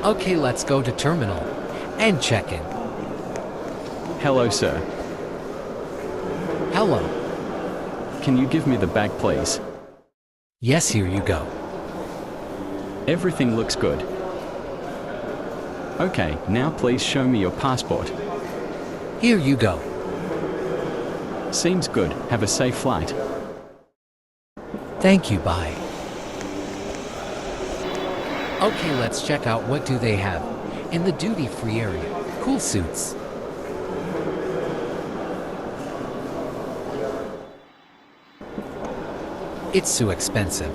Okay, let's go to terminal and check in. Hello, sir. Hello. Can you give me the bag, please? Yes, here you go. Everything looks good. Okay, now please show me your passport. Here you go. Seems good. Have a safe flight. Thank you, bye. Okay, let's check out what do they have in the duty-free area. Cool suits. It's too expensive.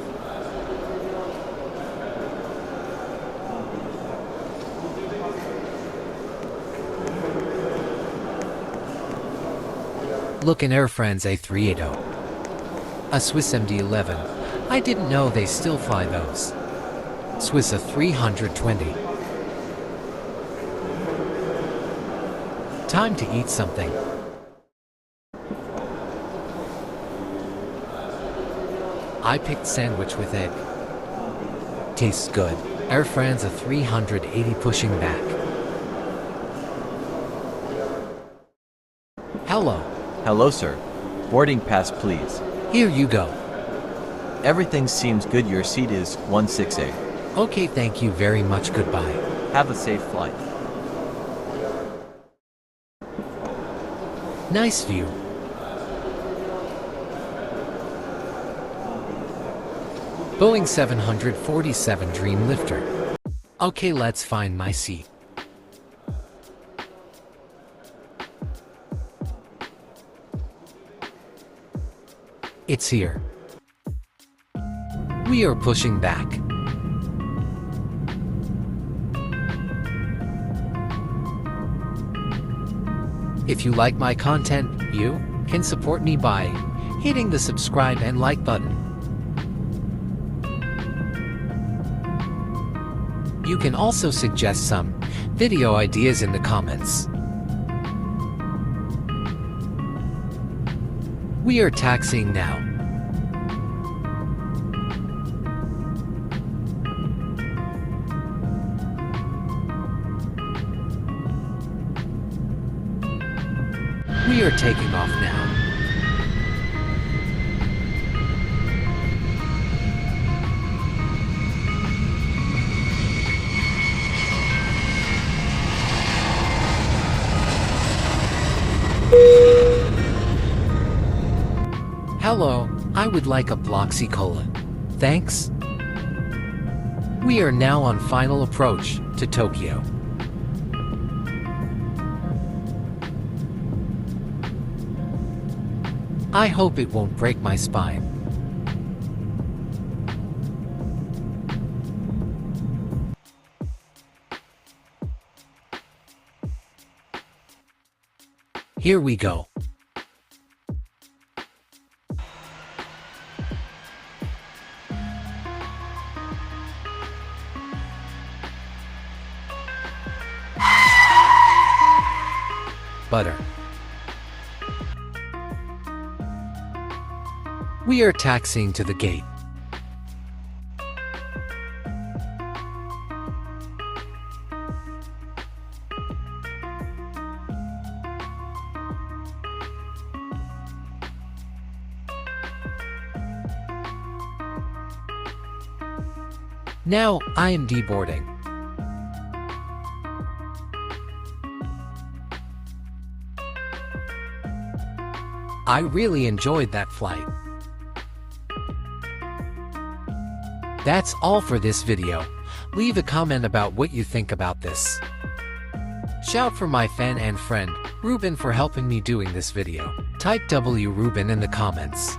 Look, an Air France A380. A Swiss MD-11. I didn't know they still fly those. Swiss A320. Time to eat something. I picked sandwich with egg. Tastes good. Air France A380 pushing back. Hello. Hello, sir. Boarding pass, please. Here you go. Everything seems good. Your seat is 16A. Okay, thank you very much. Goodbye. Have a safe flight. Nice view. Boeing 747 Dreamlifter. Okay, let's find my seat. It's here. We are pushing back. If you like my content, you can support me by hitting the subscribe and like button. You can also suggest some video ideas in the comments. We are taxiing now. We are taking off now. Hello, I would like a Bloxy Cola. Thanks. We are now on final approach to Tokyo. I hope it won't break my spine. Here we go. Butter. We are taxiing to the gate. Now, I am deboarding. I really enjoyed that flight. That's all for this video. Leave a comment about what you think about this. Shout for my fan and friend, Rubin, for helping me doing this video. Type W Rubin in the comments.